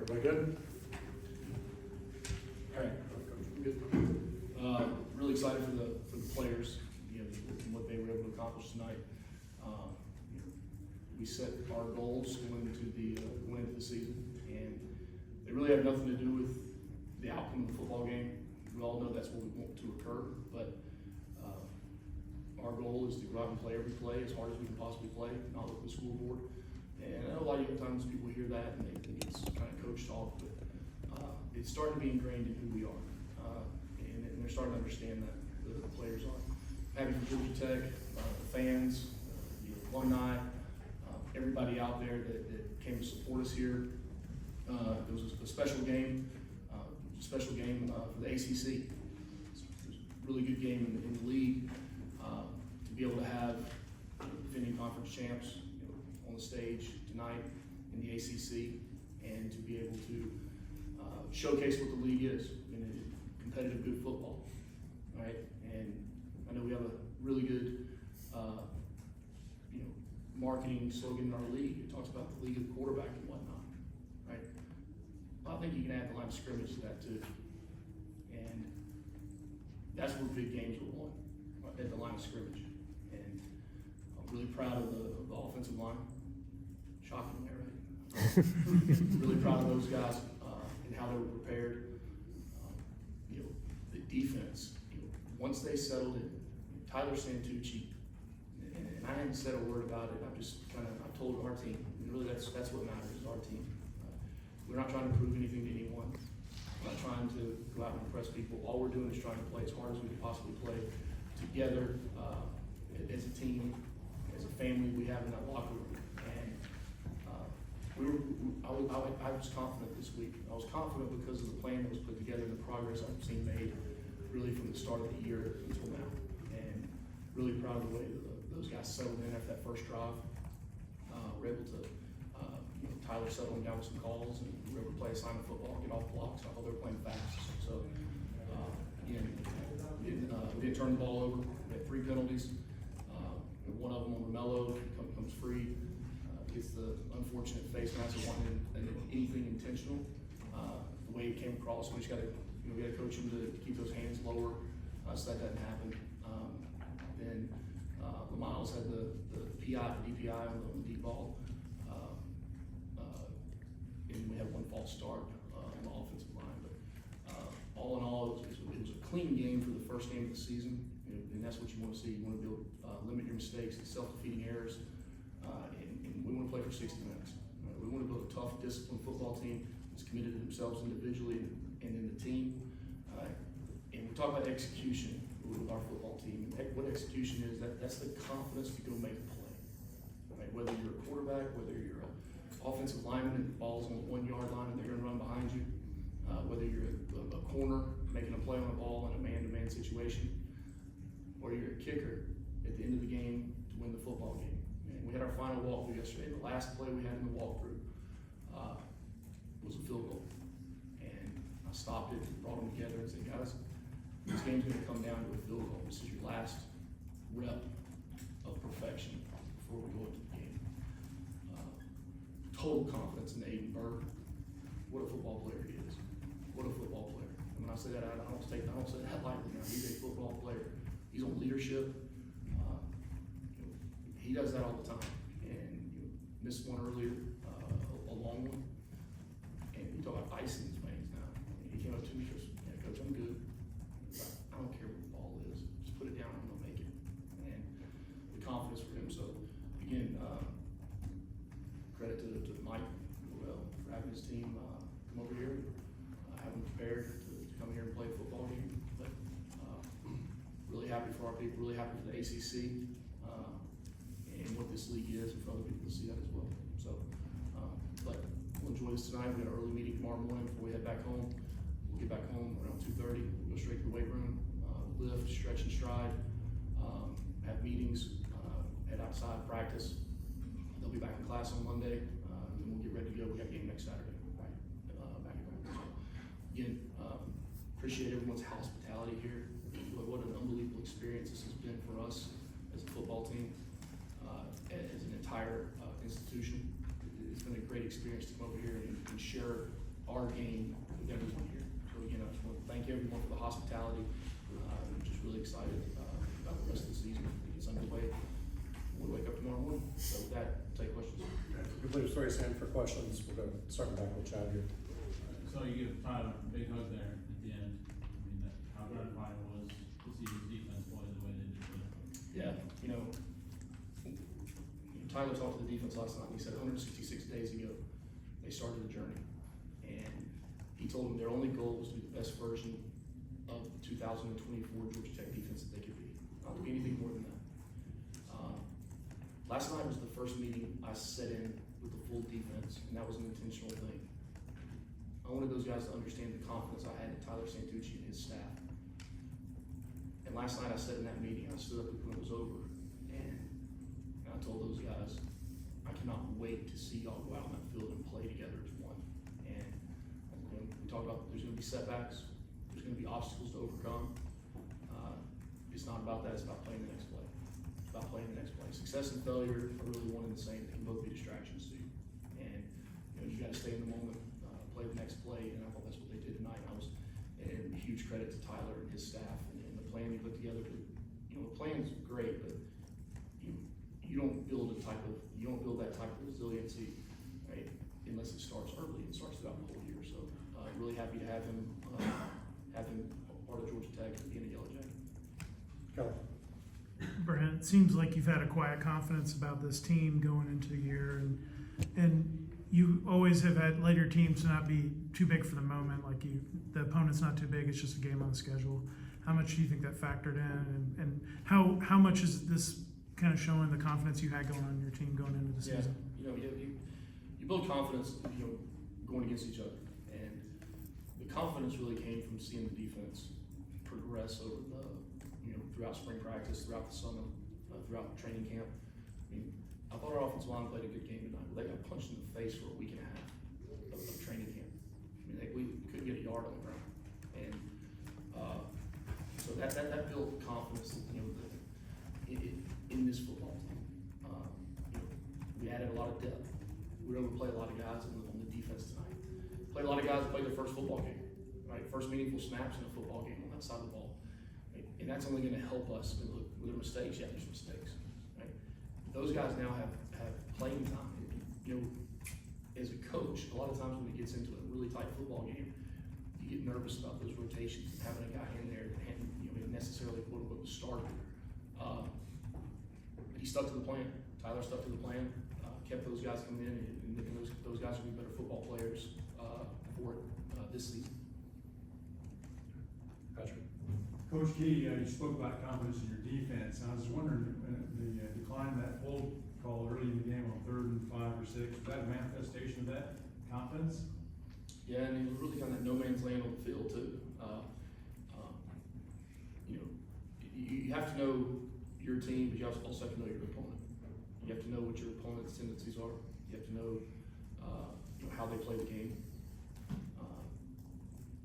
Everybody good? All right, good. Really excited for the players, and what they were able to accomplish tonight. We set our goals going into the season, and they really have nothing to do with the outcome of the football game. We all know that's what we want to occur, but our goal is to go out and play every play as hard as we can possibly play, not look at the scoreboard. And I know a lot of times people hear that and they think it's kind of coach talk, but it's starting to be ingrained in who we are, and they're starting to understand that the players are. Happy for Georgia Tech, the fans, the alumni, everybody out there that came to support us here. It was a special game, for the ACC. It was a really good game in the league. To be able to have defending conference champs on the stage tonight in the ACC, and to be able to showcase what the league is in competitive good football, right? And I know we have a really good marketing slogan in our league. It talks about the league of the quarterback and whatnot, right? Well, I think you can add the line of scrimmage to that too, and that's where big games are won, right, at the line of scrimmage. And I'm really proud of the offensive line. Shocking there, right? Really proud of those guys and how they were prepared. The defense, once they settled in, Tyler Santucci, and I haven't said a word about it. I told our team, and really that's what matters, is our team. We're not trying to prove anything to anyone. We're not trying to go out and impress people. All we're doing is trying to play as hard as we can possibly play together as a team, as a family we have in that locker room. And I was confident this week. I was confident because of the plan that was put together and the progress I've seen made really from the start of the year until now. And really proud of the way those guys settled in after that first drive. We're able to, Tyler settling down with some calls, and we were able to play assignment football, get off blocks. I thought they were playing fast. So, we didn't turn the ball over. We had 3 penalties. One of them on Romello comes free, gets the unfortunate face mask of wanting anything intentional. The way it came across, we just got to, we got to coach him to keep those hands lower, so that doesn't happen. Then Miles had the DPI on the deep ball, and we had 1 false start on the offensive line. But all in all, it was a clean game for the first game of the season, and that's what you want to see. You want to be able to limit your mistakes and self-defeating errors, and we want to play for 60 minutes. We want to build a tough, disciplined football team that's committed to themselves individually and in the team. And we talk about execution with our football team. What execution is, that's the confidence to go make a play. Right? Whether you're a quarterback, whether you're an offensive lineman and the ball's on the 1 yard line and they're going to run behind you, whether you're a corner making a play on a ball in a man-to-man situation, or you're a kicker at the end of the game to win the football game. And we had our final walkthrough yesterday. The last play we had in the walkthrough was a field goal. And I stopped it and brought them together and said, guys, this game's going to come down to a field goal. This is your last rep of perfection before we go into the game. Total confidence in Aiden Burke. What a football player he is. What a football player. And when I say that, I don't say that lightly now. He's a football player. He's on leadership. He does that all the time. And missed one earlier, a long one. And you talk about ice in his veins now. He came up to me and said, yeah, Coach, I'm good. I don't care what the ball is. Just put it down, I'm gonna make it. And the confidence for him. So again, credit to Mike for having his team come over here, having them prepared to come here and play a football game. But really happy for our people, really happy for the ACC and what this league is, and for other people to see that as well. So, but we'll enjoy this tonight. We got an early meeting tomorrow morning before we head back home. We'll get back home around 2:30. We'll go straight to the weight room, lift, stretch and stride, have meetings, head outside, practice. They'll be back in class on Monday, and then we'll get ready to go. We got a game next Saturday, right? Back at home. So, again, appreciate everyone's hospitality here. What an unbelievable experience this has been for us as a football team, as an entire institution. It's been a great experience to come over here and share our game with everyone here. So again, I just want to thank everyone for the hospitality. I'm just really excited about the rest of the season. It's underway. We'll wake up tomorrow morning. So with that, take questions. We believe Story's hand for questions. We're going to start back with Chad here. So you give Tyler a big hug there at the end. I mean, how gratifying it was to see his defense play the way they did today. Yeah, Tyler talked to the defense last night, and he said 166 days ago, they started the journey. And he told them their only goal was to be the best version of the 2024 Georgia Tech defense that they could be. Not to be anything more than that. Last night was the first meeting I sat in with the full defense, and that was an intentional thing. I wanted those guys to understand the confidence I had in Tyler Santucci and his staff. And last night I sat in that meeting, I stood up when it was over, and I told those guys, I cannot wait to see y'all go out on that field and play together as one. And we talked about there's gonna be setbacks, there's gonna be obstacles to overcome. It's not about that, it's about playing the next play. It's about playing the next play. Success and failure are really one and the same, they can both be distractions to you. And you gotta stay in the moment, play the next play, and I thought that's what they did tonight. And huge credit to Tyler and his staff and the plan he put together. The plan's great, but you don't build that type of resiliency, right, unless it starts early and starts throughout the whole year. So really happy to have him part of Georgia Tech being a Yellow Jacket. Kelly. Brent, it seems like you've had a quiet confidence about this team going into the year, and you always have led your team to not be too big for the moment. Like the opponent's not too big; it's just a game on the schedule. How much do you think that factored in, and how much is this kind of showing the confidence you had going on in your team going into the season? You build confidence, going against each other, and the confidence really came from seeing the defense progress over throughout spring practice, throughout the summer, throughout the training camp. I thought our offensive line played a good game tonight, but they got punched in the face for a week and a half of training camp. We couldn't get a yard on the ground, and so that built confidence, in this football team. We added a lot of depth. We were able to play a lot of guys on the defense tonight. Played a lot of guys that played their first football game, right? First meaningful snaps in a football game on that side of the ball. Right? And that's only going to help us. Look, with their mistakes, yeah, there's mistakes. Right? Those guys now have playing time. As a coach, a lot of times when it gets into a really tight football game, you get nervous about those rotations and having a guy in there that hadn't necessarily quote unquote started. But he stuck to the plan. Tyler stuck to the plan, kept those guys coming in, and those guys will be better football players for this season. Patrick. Coach Key, you spoke about confidence in your defense, and I was wondering, the decline of that hold call early in the game on 3rd and 5 or 6, was that a manifestation of that confidence? Yeah, and it was really kind of no man's land on the field too. You have to know your team, but you also have to know your opponent. You have to know what your opponent's tendencies are. You have to know, how they play the game.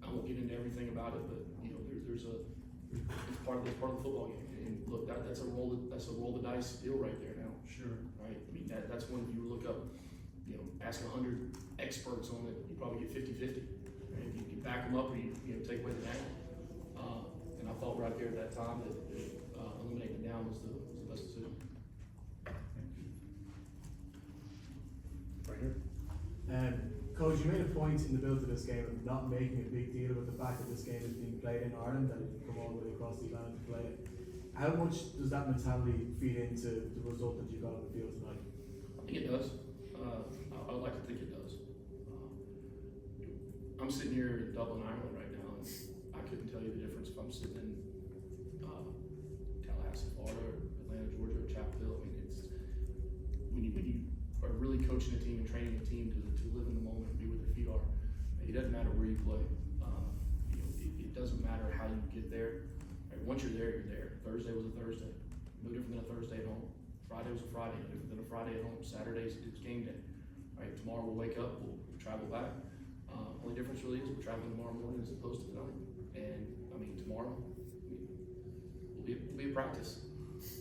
I won't get into everything about it, but it's part of the football game. And look, that's a roll the dice deal right there now. Sure. Right. That's when if you look up, ask 100 experts on it, you probably get 50-50. Right? You back them up, or you take away the down. And I thought right there at that time that eliminating the down was the best decision. Right here. Coach, you made a point in the build of this game of not making a big deal with the fact that this game is being played in Ireland and you come all the way across the Atlantic to play it. How much does that mentality feed into the result that you got on the field tonight? I think it does. I would like to think it does. I'm sitting here in Dublin, Ireland right now, and I couldn't tell you the difference if I'm sitting in Tallahassee, Florida, or Atlanta, Georgia, or Chapel Hill. It's when you are really coaching a team and training a team to live in the moment and be where their feet are. It doesn't matter where you play. It doesn't matter how you get there. Right? Once you're there, you're there. Thursday was a Thursday. No different than a Thursday at home. Friday was a Friday. No different than a Friday at home. Saturday's it's game day. Right? Tomorrow we'll wake up. We'll travel back. Only difference really is we're traveling tomorrow morning as opposed to tonight. And tomorrow we'll be at practice.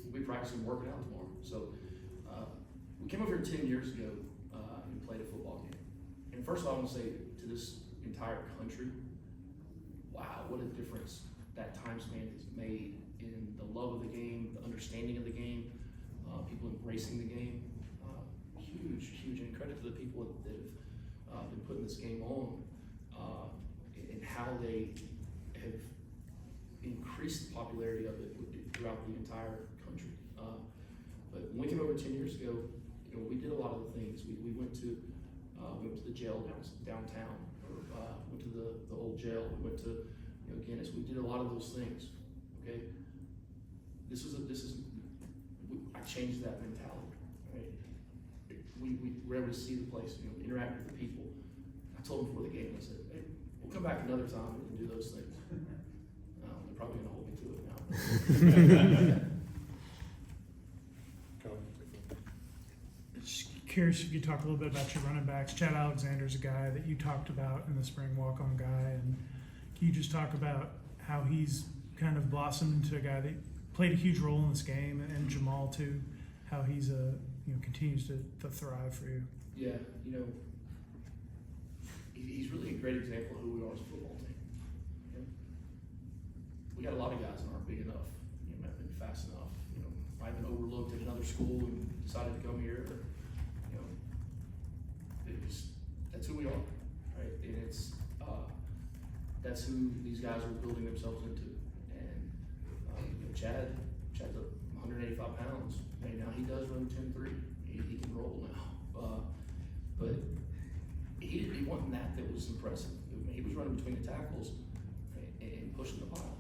We'll be practicing, working out tomorrow. So we came over here 10 years ago and played a football game. And first of all, I want to say to this entire country, wow, what a difference that time span has made in the love of the game, the understanding of the game, people embracing the game. Huge, and credit to the people that have been putting this game on, and how they have increased the popularity of it throughout the entire country. But when we came over 10 years ago, we did a lot of the things. We went to the jail downtown, or went to the old jail. We went to Guinness. We did a lot of those things. Okay, I changed that mentality. Right, we were able to see the place, interact with the people. I told them before the game, I said, "Hey, we'll come back another time and do those things." They're probably going to hold me to it now. Just curious if you could talk a little bit about your running backs. Chad Alexander's a guy that you talked about in the spring, walk-on guy, and can you just talk about how he's kind of blossomed into a guy that played a huge role in this game, and Jamal too, how he's continues to thrive for you? Yeah, he's really a great example of who we are as a football team. We got a lot of guys that aren't big enough, not been fast enough, might have been overlooked at another school and decided to come here. Or, that's who we are, right? And it's that's who these guys are building themselves into. And Chad's 185 pounds. Now he does run 10-3. He can roll now. But he wasn't that was impressive. He was running between the tackles and pushing the pile.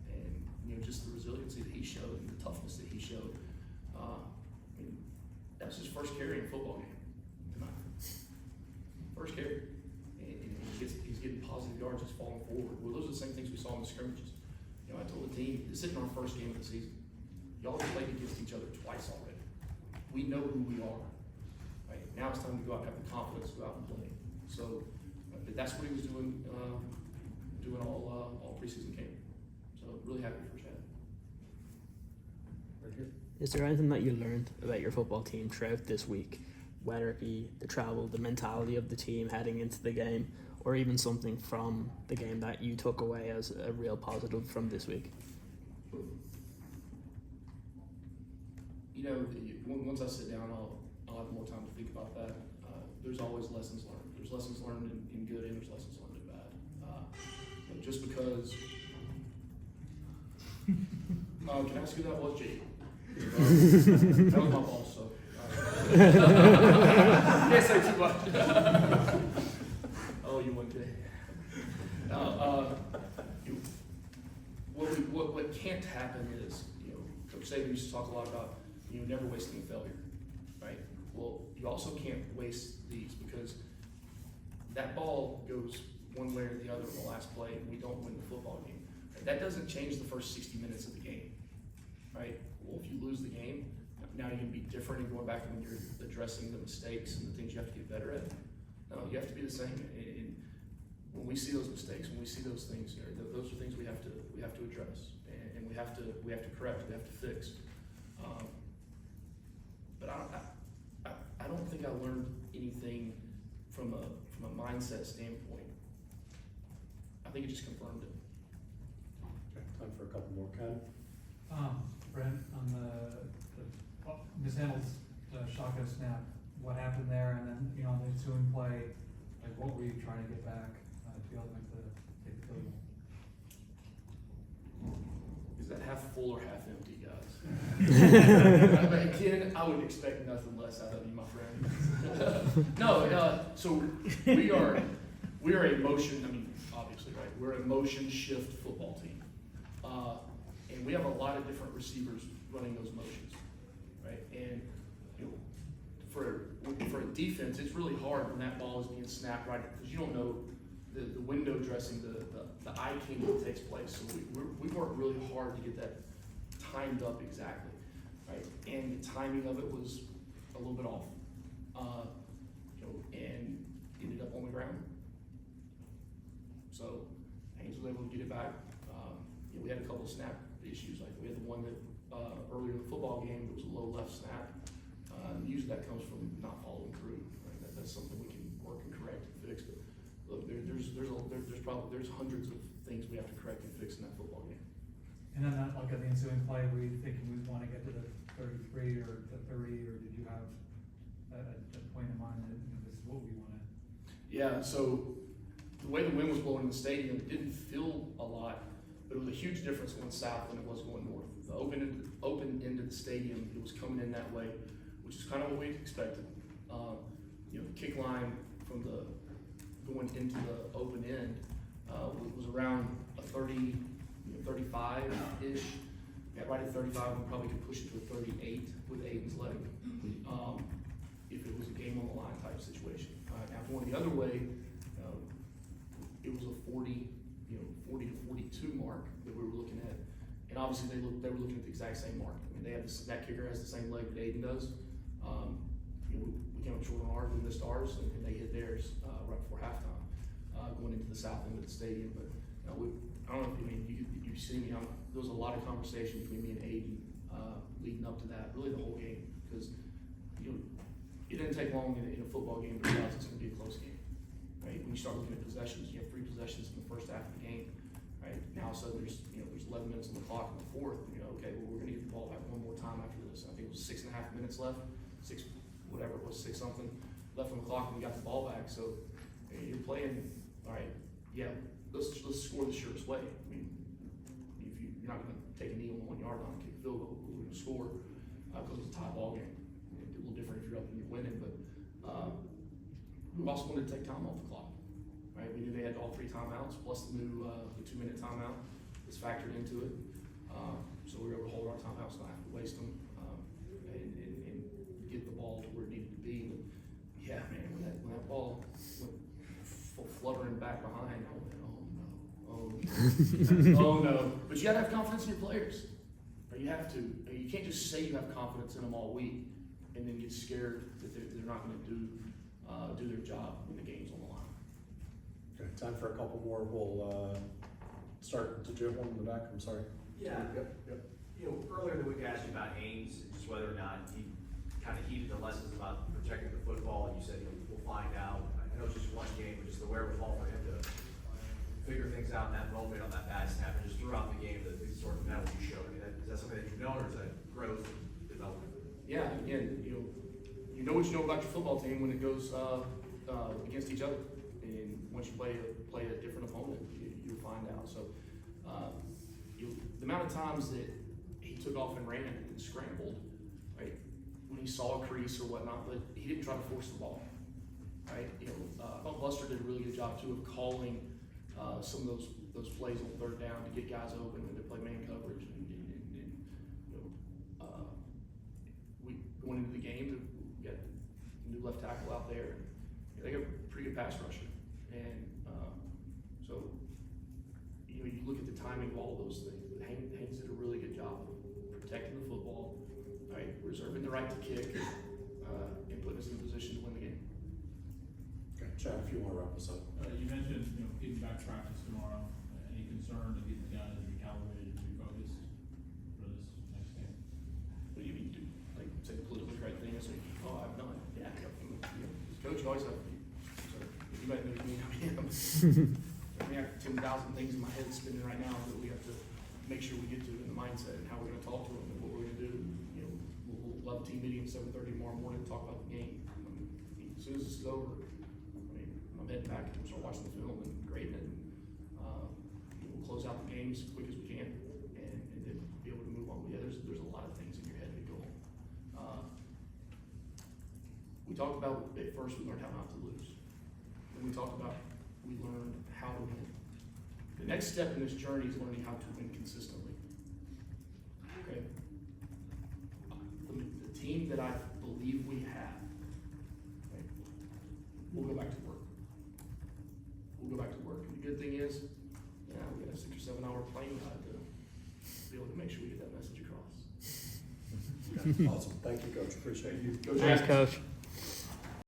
And just the resiliency that he showed and the toughness that he showed. That was his first carry in a football game tonight. First carry. And he's getting positive yards, just falling forward. Well, those are the same things we saw in the scrimmages. I told the team, this isn't our first game of the season. Y'all have played against each other twice already. We know who we are. Right? Now it's time to go out and have the confidence to go out and play. So that's what he was doing all preseason camp. So really happy for Chad. Right here. Is there anything that you learned about your football team throughout this week, whether it be the travel, the mentality of the team heading into the game, or even something from the game that you took away as a real positive from this week? Once I sit down, I'll have more time to think about that. There's always lessons learned. There's lessons learned in good, and there's lessons learned in bad. Just because. Can I ask who that was, Jake? That was my boss, so. Can't say too much. Oh, you won, Jay. What can't happen is, Coach Saban used to talk a lot about, never wasting a failure, right? Well, you also can't waste these, because that ball goes one way or the other in the last play, and we don't win the football game. That doesn't change the first 60 minutes of the game, right? Well, if you lose the game, now you're going to be different and going back when you're addressing the mistakes and the things you have to get better at. No, you have to be the same. And when we see those mistakes, when we see those things, those are things we have to address, and we have to correct, we have to fix. But I don't think I learned anything from a mindset standpoint. I think it just confirmed it. Okay, time for a couple more. Ken? Brent, on the mishandled shotgun snap, what happened there, and then on the ensuing play, like what were you trying to get back to be able to make the field goal? Is that half full or half empty, guys? Ken, I would expect nothing less out of you, my friend. No, so we are a motion. Obviously, right? We're a motion shift football team, and we have a lot of different receivers running those motions, right? And for a defense, it's really hard when that ball is being snapped right, because you don't know the window dressing, the eye king that takes place. So we worked really hard to get that timed up exactly, right? And the timing of it was a little bit off, and ended up on the ground. So Haynes was able to get it back. We had a couple of snap issues, like we had the one that earlier in the football game, it was a low left snap. Usually that comes from not following through. Right? That's something we can work and correct and fix. But look, there's a there's hundreds of things we have to correct and fix in that football game. And then that, like at the ensuing play, were you thinking we want to get to the 33 or the 30, or did you have a point in mind that, this is what we want to? Yeah, so the way the wind was blowing in the stadium, it didn't feel a lot, but it was a huge difference going south than it was going north. The open end of the stadium, it was coming in that way, which is kind of what we expected. The kick line from going into the open end was around a 30, 35-ish. Yeah, right at 35, we probably could push it to a 38 with Aiden's leg. If it was a game on the line type situation. Now going the other way, it was a 40 to 42 mark that we were looking at, and obviously they were looking at the exact same mark. I mean, that kicker has the same leg that Aiden does. We came up short on ours, we missed ours, and they hit theirs right before halftime, going into the south end of the stadium. But I don't know if you see me. There was a lot of conversation between me and Aiden leading up to that, really the whole game, because it didn't take long in a football game to realize it's going to be a close game, right? When you start looking at possessions, you have 3 possessions in the first half of the game, right? Now, so there's 11 minutes on the clock in the fourth. Okay, well, we're going to get the ball back one more time after this. I think it was 6.5 minutes left, 6 something left on the clock, and we got the ball back. So you're playing, all right, yeah, let's score the surest way. I mean, if you're not going to take a knee on the 1 yard line and kick a field goal, we're going to score because it's a tie ball game. A little different if you're up and you're winning, but we also wanted to take time off the clock, right? We knew they had all 3 timeouts, plus the new the 2-minute timeout was factored into it. So we were able to hold our timeouts, not have to waste them, and get the ball to where it needed to be. But yeah, man, when that ball went fluttering back behind, I went, oh no. Oh no. But you gotta have confidence in your players. Or you have to. You can't just say you have confidence in them all week and then get scared that they're not going to do their job when the game's on the line. Okay, time for a couple more. We'll start. Did you have one in the back? I'm sorry. Yeah. Yep. Earlier in the week I asked you about Haynes, just whether or not he kind of heeded the lessons about protecting the football, and you said we'll find out. I know it's just one game, but just the wherewithal for him to figure things out in that moment on that bad snap, and just throughout the game, the sort of mettle you showed. I mean, is that something that you've known, or is that growth and development? Yeah, again, you know what you know about your football team when it goes against each other, and once you play a different opponent, you'll find out. So the amount of times that he took off and ran and scrambled, right, when he saw a crease or whatnot, but he didn't try to force the ball, right? I thought Buster did a really good job too of calling some of those plays on 3rd down to get guys open and to play man coverage. We going into the game, we got a new left tackle out there. They got a pretty good pass rusher, and so you look at the timing of all those things. Haynes did a really good job of protecting the football, right, reserving the right to kick, and putting us in a position to win the game. Okay, Chad, if you want to wrap this up. You mentioned, getting back to practice tomorrow. Any concern to getting the guys recalibrated and refocused for this next game? What do you mean, do? Like, say the politically correct thing, and say, oh, I've done it. Yeah, as coach, you always have to be. So, you might know me, I have 10,000 things in my head spinning right now that we have to make sure we get to in the mindset and how we're going to talk to them and what we're going to do. We'll have a team meeting at 7:30 tomorrow morning to talk about the game. As soon as this is over, I'm heading back and start watching the film and grading it. We'll close out the game as quick as we can and then be able to move on. Yeah, there's a lot of things in your head that go on. We talked about at first we learned how not to lose. Then we talked about we learned how to win. The next step in this journey is learning how to win consistently. Okay? The team that I believe we have, right, we'll go back to work. We'll go back to work. And the good thing is, we got a 6 or 7 hour plane ride to be able to make sure we get that message across. Awesome. Thank you, Coach. Appreciate you. Go Thanks, Jags. Coach.